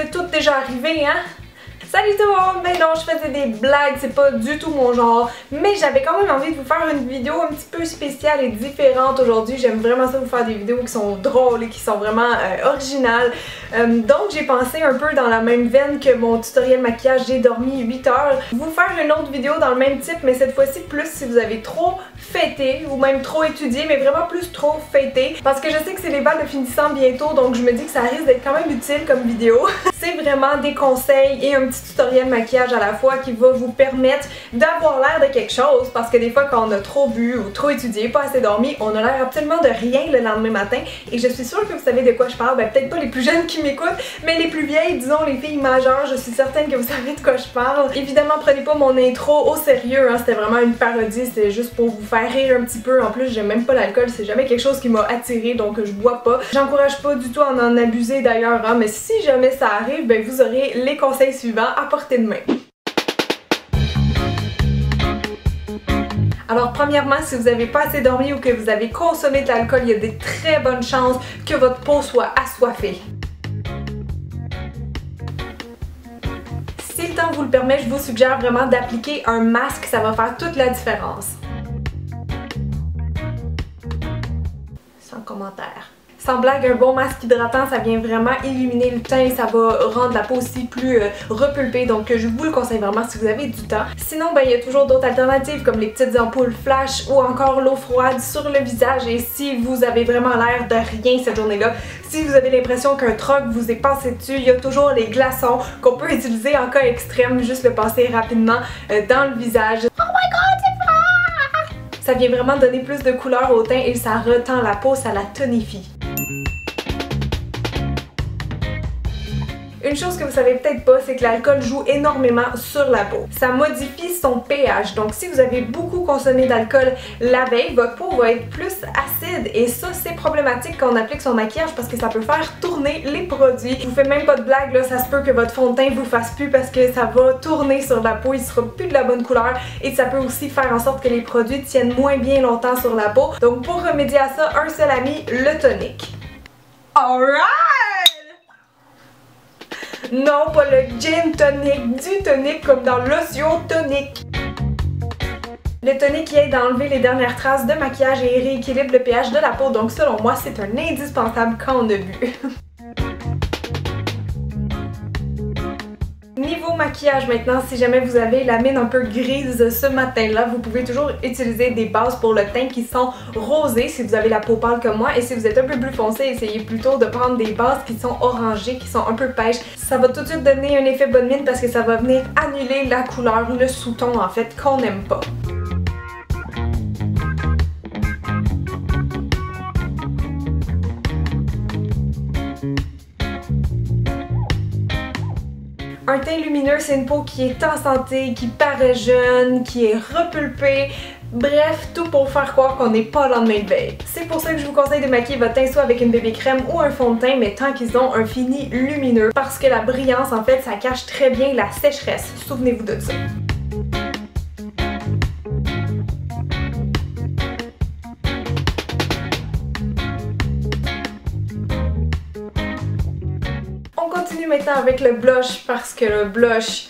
est toutes déjà arrivé, hein? Salut tout le monde! Ben non, je faisais des blagues, c'est pas du tout mon genre, mais j'avais quand même envie de vous faire une vidéo un petit peu spéciale et différente aujourd'hui. J'aime vraiment ça vous faire des vidéos qui sont drôles et qui sont vraiment originales. Donc j'ai pensé un peu dans la même veine que mon tutoriel maquillage J'ai dormi 8 heures, vous faire une autre vidéo dans le même type, mais cette fois-ci plus si vous avez trop fêté ou même trop étudié, mais vraiment plus trop fêté, parce que je sais que c'est les balles de finissant bientôt, donc je me dis que ça risque d'être quand même utile comme vidéo. C'est vraiment des conseils et un petit tutoriel maquillage à la fois qui va vous permettre d'avoir l'air de quelque chose, parce que des fois quand on a trop bu ou trop étudié, pas assez dormi, on a l'air absolument de rien le lendemain matin, et je suis sûre que vous savez de quoi je parle. Ben peut-être pas les plus jeunes qui m'écoutent, mais les plus vieilles, disons les filles majeures, je suis certaine que vous savez de quoi je parle. Évidemment prenez pas mon intro au sérieux, hein, c'était vraiment une parodie, c'était juste pour vous faire rire un petit peu. En plus j'aime même pas l'alcool, c'est jamais quelque chose qui m'a attiré, donc je bois pas. J'encourage pas du tout à en abuser d'ailleurs, hein, mais si jamais ça arrive, ben vous aurez les conseils suivants à portée de main. Alors premièrement, si vous n'avez pas assez dormi ou que vous avez consommé de l'alcool, il y a des très bonnes chances que votre peau soit assoiffée. Si le temps vous le permet, je vous suggère vraiment d'appliquer un masque, ça va faire toute la différence. Sans commentaire. Sans blague, un bon masque hydratant, ça vient vraiment illuminer le teint, ça va rendre la peau aussi plus repulpée, donc je vous le conseille vraiment si vous avez du temps. Sinon, ben il y a toujours d'autres alternatives comme les petites ampoules flash ou encore l'eau froide sur le visage, et si vous avez vraiment l'air de rien cette journée-là, si vous avez l'impression qu'un troc vous est passé dessus, il y a toujours les glaçons qu'on peut utiliser en cas extrême, juste le passer rapidement dans le visage. Oh my god, c'est fort! Ça vient vraiment donner plus de couleur au teint et ça retend la peau, ça la tonifie. Une chose que vous savez peut-être pas, c'est que l'alcool joue énormément sur la peau. Ça modifie son pH, donc si vous avez beaucoup consommé d'alcool la veille, votre peau va être plus acide, et ça c'est problématique quand on applique son maquillage parce que ça peut faire tourner les produits. Je vous fais même pas de blague là, ça se peut que votre fond de teint vous fasse plus parce que ça va tourner sur la peau, il sera plus de la bonne couleur, et ça peut aussi faire en sorte que les produits tiennent moins bien longtemps sur la peau. Donc pour remédier à ça, un seul ami, le tonique. Alright! Non, pas le gin tonic, du tonic comme dans lotion tonique. Le tonic qui aide à enlever les dernières traces de maquillage et rééquilibre le pH de la peau, donc selon moi c'est un indispensable quand on a bu. Niveau maquillage maintenant, si jamais vous avez la mine un peu grise ce matin-là, vous pouvez toujours utiliser des bases pour le teint qui sont rosées si vous avez la peau pâle comme moi, et si vous êtes un peu plus foncé, essayez plutôt de prendre des bases qui sont orangées, qui sont un peu pêches. Ça va tout de suite donner un effet bonne mine parce que ça va venir annuler la couleur, le sous-ton en fait qu'on n'aime pas. Un teint lumineux, c'est une peau qui est en santé, qui paraît jeune, qui est repulpée. Bref, tout pour faire croire qu'on n'est pas le lendemain de veille. C'est pour ça que je vous conseille de maquiller votre teint soit avec une bébé crème ou un fond de teint, mais tant qu'ils ont un fini lumineux, parce que la brillance, en fait, ça cache très bien la sécheresse. Souvenez-vous de ça. Maintenant avec le blush, parce que le blush,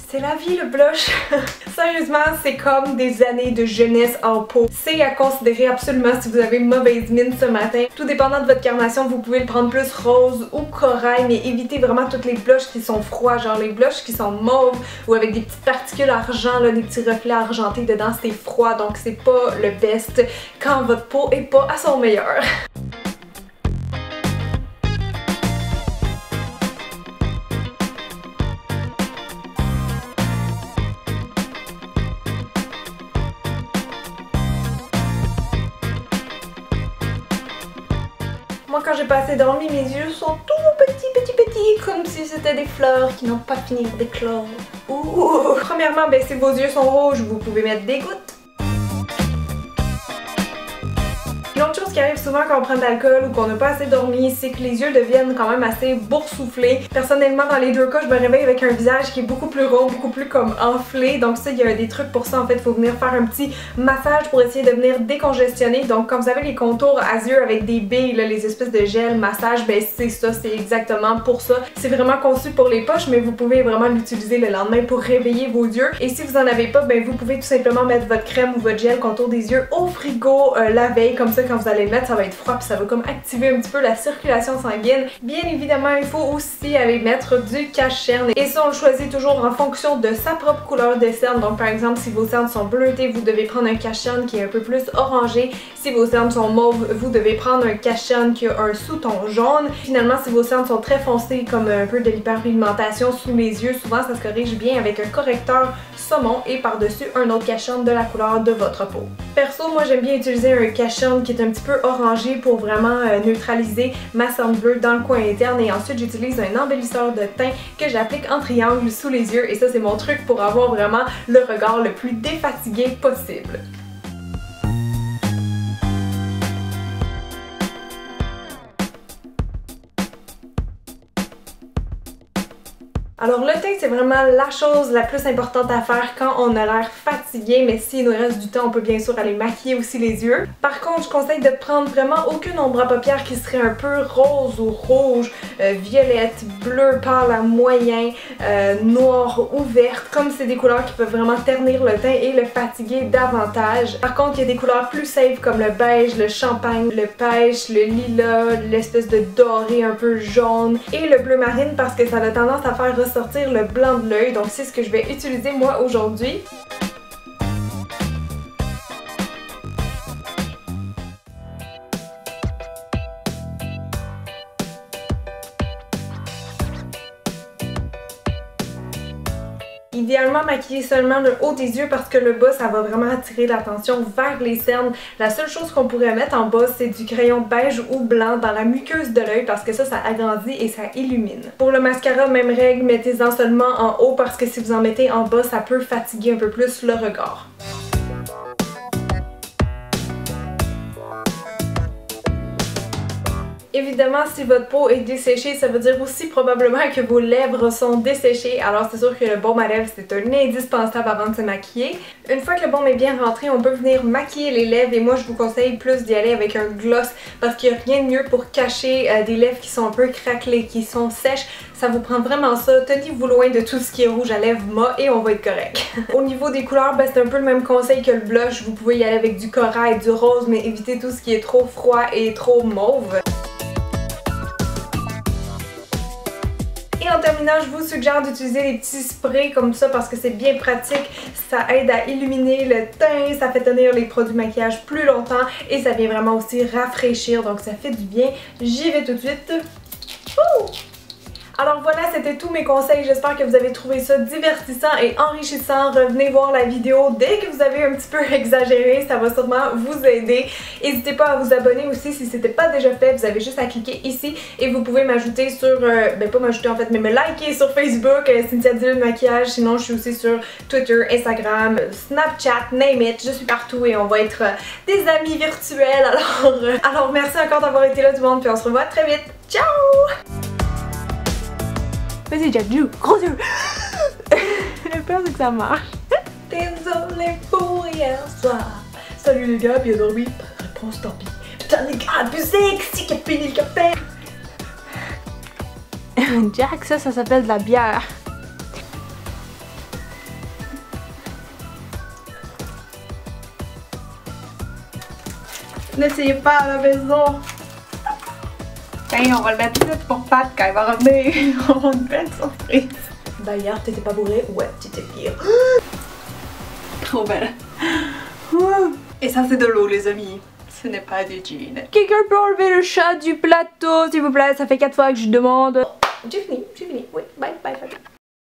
c'est la vie le blush. Sérieusement, c'est comme des années de jeunesse en peau. C'est à considérer absolument si vous avez mauvaise mine ce matin. Tout dépendant de votre carnation, vous pouvez le prendre plus rose ou corail, mais évitez vraiment toutes les blushs qui sont froids, genre les blushs qui sont mauves ou avec des petites particules argent, là, des petits reflets argentés dedans, c'est froid, donc c'est pas le best quand votre peau est pas à son meilleur. Moi quand j'ai pas assez dormi, mes yeux sont tout petits, comme si c'était des fleurs qui n'ont pas fini d'éclore. Ouh. Premièrement, ben, si vos yeux sont rouges, vous pouvez mettre des gouttes. Une autre chose qui arrive souvent quand on prend de l'alcool ou qu'on n'a pas assez dormi, c'est que les yeux deviennent quand même assez boursouflés. Personnellement, dans les deux cas, je me réveille avec un visage qui est beaucoup plus rond, beaucoup plus comme enflé. Donc ça, il y a des trucs pour ça. En fait, il faut venir faire un petit massage pour essayer de venir décongestionner. Donc quand vous avez les contours à yeux avec des billes, là, les espèces de gel, massage, ben c'est ça, c'est exactement pour ça. C'est vraiment conçu pour les poches, mais vous pouvez vraiment l'utiliser le lendemain pour réveiller vos yeux. Et si vous en avez pas, ben vous pouvez tout simplement mettre votre crème ou votre gel contour des yeux au frigo la veille. Comme ça, quand vous allez le mettre, ça va être froid puis ça va comme activer un petit peu la circulation sanguine. Bien évidemment, il faut aussi aller mettre du cache-cerne. Et ça, on le choisit toujours en fonction de sa propre couleur de cerne. Donc par exemple, si vos cernes sont bleutées, vous devez prendre un cache-cerne qui est un peu plus orangé. Si vos cernes sont mauves, vous devez prendre un cache-cerne qui a un sous-ton jaune. Finalement, si vos cernes sont très foncées, comme un peu de l'hyperpigmentation sous les yeux, souvent ça se corrige bien avec un correcteur saumon et par-dessus un autre cache-cerne de la couleur de votre peau. Perso, moi j'aime bien utiliser un cache-cerne qui est un petit peu orangé pour vraiment neutraliser ma cerne bleue dans le coin interne, et ensuite j'utilise un embellisseur de teint que j'applique en triangle sous les yeux, et ça c'est mon truc pour avoir vraiment le regard le plus défatigué possible. Alors le teint, c'est vraiment la chose la plus importante à faire quand on a l'air fatigué, mais s'il nous reste du temps, on peut bien sûr aller maquiller aussi les yeux. Par contre, je conseille de prendre vraiment aucune ombre à paupières qui serait un peu rose ou rouge, violette, bleu pâle à moyen, noir ou verte, comme c'est des couleurs qui peuvent vraiment ternir le teint et le fatiguer davantage. Par contre, il y a des couleurs plus safe comme le beige, le champagne, le pêche, le lilas, l'espèce de doré un peu jaune et le bleu marine, parce que ça a tendance à faire sortir le blanc de l'œil, donc c'est ce que je vais utiliser moi aujourd'hui. Idéalement maquiller seulement le haut des yeux, parce que le bas ça va vraiment attirer l'attention vers les cernes. La seule chose qu'on pourrait mettre en bas, c'est du crayon beige ou blanc dans la muqueuse de l'œil, parce que ça agrandit et ça illumine. Pour le mascara, même règle, mettez-en seulement en haut, parce que si vous en mettez en bas, ça peut fatiguer un peu plus le regard. Évidemment, si votre peau est desséchée, ça veut dire aussi probablement que vos lèvres sont desséchées. Alors c'est sûr que le baume à lèvres, c'est un indispensable avant de se maquiller. Une fois que le baume est bien rentré, on peut venir maquiller les lèvres, et moi je vous conseille plus d'y aller avec un gloss, parce qu'il n'y a rien de mieux pour cacher des lèvres qui sont un peu craquelées, qui sont sèches. Ça vous prend vraiment ça. Tenez-vous loin de tout ce qui est rouge à lèvres mat et on va être correct. Au niveau des couleurs, ben, c'est un peu le même conseil que le blush. Vous pouvez y aller avec du corail, du rose, mais évitez tout ce qui est trop froid et trop mauve. Et en terminant, je vous suggère d'utiliser des petits sprays comme ça, parce que c'est bien pratique. Ça aide à illuminer le teint, ça fait tenir les produits de maquillage plus longtemps et ça vient vraiment aussi rafraîchir, donc ça fait du bien. J'y vais tout de suite. Ouh! Alors voilà, c'était tous mes conseils. J'espère que vous avez trouvé ça divertissant et enrichissant. Revenez voir la vidéo dès que vous avez un petit peu exagéré, ça va sûrement vous aider. N'hésitez pas à vous abonner aussi si ce n'était pas déjà fait. Vous avez juste à cliquer ici et vous pouvez m'ajouter sur, pas m'ajouter en fait, mais me liker sur Facebook, Cynthia Dylan Maquillage. Sinon, je suis aussi sur Twitter, Instagram, Snapchat, name it. Je suis partout et on va être des amis virtuels. Alors merci encore d'avoir été là tout le monde, puis on se revoit très vite. Ciao! Vas-y Jack, joue, gros yeux! J'ai peur que ça marche. Désolé pour hier soir. Salut les gars, bien dormi? Réponse tant pis. Putain les gars, abusé! Qui qui a fini le café? Jack, ça s'appelle de la bière. N'essayez pas à la maison. Tiens, on va le mettre tout de suite pour Pat quand il va revenir. On va une belle surprise. D'ailleurs, t'étais pas bourré? Ouais, t'étais pire. Trop belle. Et ça, c'est de l'eau, les amis. Ce n'est pas du gin. Quelqu'un peut enlever le chat du plateau, s'il vous plaît? Ça fait 4 fois que je demande. J'ai fini, oui. Bye, bye, bye.